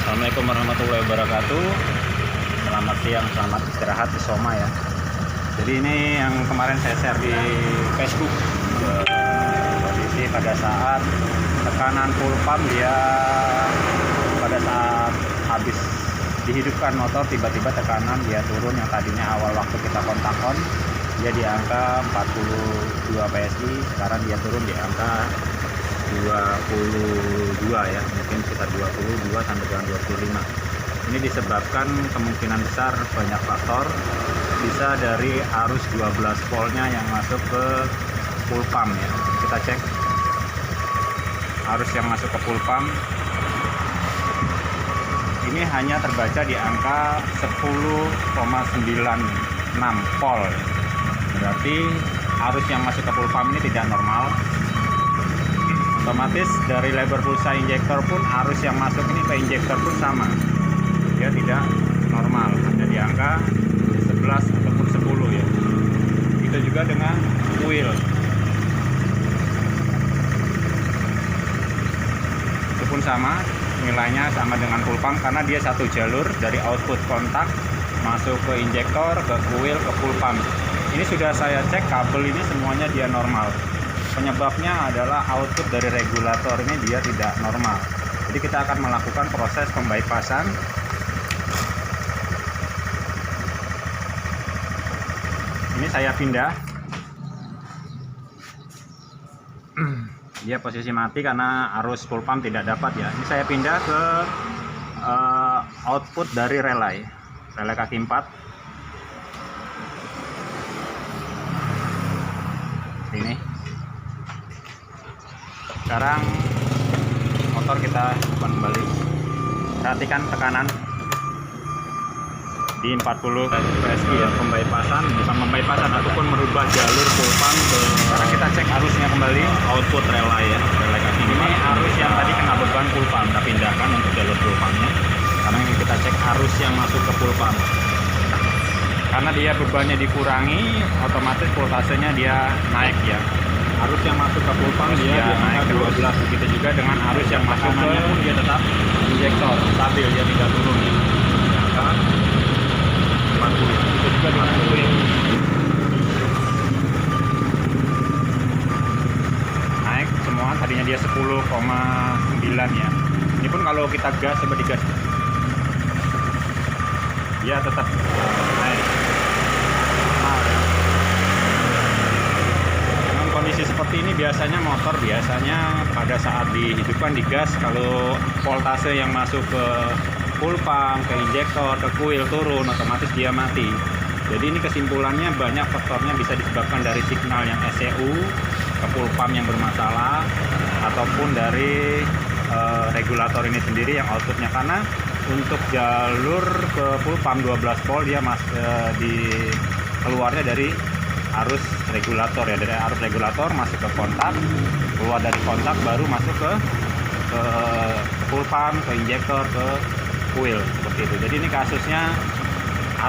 Assalamualaikum warahmatullahi wabarakatuh. Selamat siang, selamat istirahat di Soma ya. Jadi ini yang kemarin saya share di Facebook, kondisi pada saat tekanan full pump dia pada saat habis dihidupkan motor, tiba-tiba tekanan dia turun. Yang tadinya awal waktu kita kontak on dia di angka 42 PSI, sekarang dia turun di angka 22 ya, mungkin sekitar 22 sampai dengan 25. Ini disebabkan kemungkinan besar banyak faktor, bisa dari arus 12 voltnya yang masuk ke full pump ya. Kita cek arus yang masuk ke full pump ini hanya terbaca di angka 10,96 volt. Berarti arus yang masuk ke full pump ini tidak normal. Otomatis dari lever pulsa injektor pun arus yang masuk ini ke injektor pun sama, dia tidak normal, hanya di angka 11 ataupun 10 ya. Itu juga dengan wheel, itu pun sama, nilainya sama dengan full pump karena dia satu jalur dari output kontak masuk ke injektor, ke wheel, ke full pump. Ini sudah saya cek kabel ini semuanya dia normal. Penyebabnya adalah output dari regulator ini dia tidak normal. Jadi kita akan melakukan proses pembypassan. Ini saya pindah. Dia posisi mati karena arus full pump tidak dapat ya. Ini saya pindah ke output dari relay kaki 4. Ini. Sekarang motor kita hidupkan kembali. Perhatikan tekanan di 40 PSI ya, pembypassan, bukan pembypassan ataupun merubah jalur full pump ke. Sekarang kita cek arusnya kembali, output relay ya, relay kaki ini arus yang tadi kena beban full pump, kita pindahkan untuk jalur full pumpnya. Sekarang kita cek arus yang masuk ke full pump. Karena dia bebannya dikurangi, otomatis voltasenya dia naik ya. Arus yang masuk ke full pump dia naik ke 12. Begitu juga dengan arus yang masuk ke pun dia tetap injektor stabil, dia tidak turun ya. Angka 40. Itu juga dengan wheel. Naik semua, tadinya dia 10,9 ya. Ini pun kalau kita gas, coba digas, dia tetap naik. Kondisi seperti ini biasanya motor pada saat dihidupkan digas, kalau voltase yang masuk ke full pump, ke injektor, ke coil turun, otomatis dia mati. Jadi ini kesimpulannya banyak faktornya, bisa disebabkan dari signal yang ECU ke full pump yang bermasalah, ataupun dari regulator ini sendiri yang outputnya, karena untuk jalur ke full pump 12 volt dia keluarnya dari arus regulator ya, dari arus regulator masuk ke kontak, keluar dari kontak baru masuk ke full pump, ke injektor, ke coil, seperti itu. Jadi ini kasusnya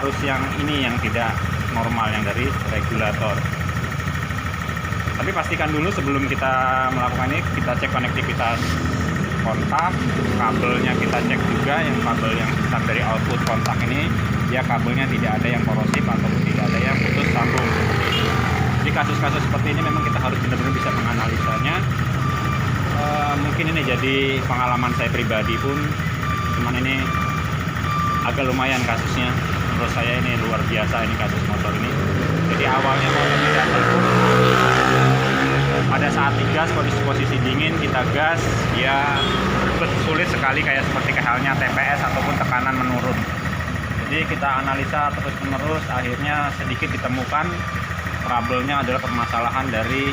arus yang ini yang tidak normal, yang dari regulator. Tapi pastikan dulu sebelum kita melakukan ini, kita cek konektivitas kontak, kabelnya kita cek juga, yang kabel yang start dari output kontak ini dia kabelnya tidak ada yang korosif ataupun tidak ada yang putus sambung. Jadi kasus-kasus seperti ini memang kita harus benar-benar bisa menganalisanya. Mungkin ini jadi pengalaman saya pribadi pun, cuman ini agak lumayan kasusnya. Menurut saya ini luar biasa ini kasus motor ini. Jadi awalnya motornya datang pada saat digas, posisi dingin kita gas, dia sulit sekali, kayak seperti halnya TPS ataupun tekanan menurun. Jadi kita analisa terus menerus, akhirnya sedikit ditemukan trouble-nya adalah permasalahan dari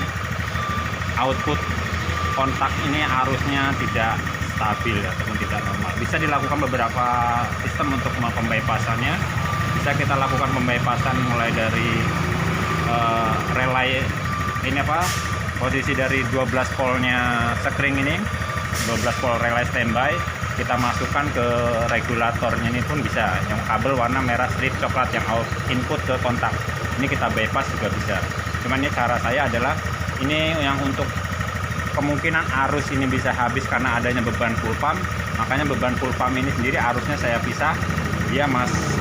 output kontak ini, arusnya tidak stabil ataupun tidak normal. Bisa dilakukan beberapa sistem untuk pembypassannya. Bisa kita lakukan pembypassan mulai dari relay ini posisi dari 12 voltnya screen ini, 12 volt relay standby, kita masukkan ke regulatornya ini pun bisa, yang kabel warna merah strip coklat yang input ke kontak, ini kita bypass juga bisa. Cuman ini cara saya adalah ini yang untuk kemungkinan arus ini bisa habis karena adanya beban full pump, Makanya beban full pump ini sendiri arusnya saya pisah, dia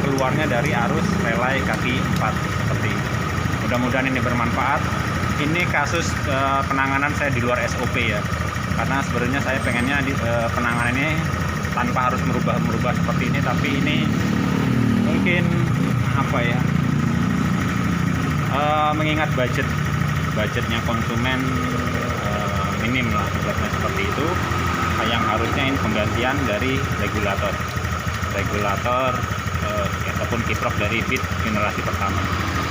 keluarnya dari arus relay kaki 4 seperti ini. Mudah-mudahan ini bermanfaat. Ini kasus penanganan saya di luar SOP ya, karena sebenarnya saya pengennya penanganan ini tanpa harus merubah seperti ini, tapi ini mungkin apa ya, mengingat budgetnya konsumen minim lah sebetulnya seperti itu, yang harusnya ini penggantian dari regulator ataupun kiprok dari bit generasi pertama.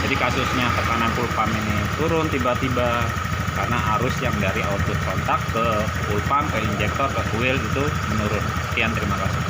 Jadi kasusnya tekanan full pump ini turun tiba-tiba karena arus yang dari output kontak ke full pump, ke injektor, ke coil itu menurun. Sekian, terima kasih.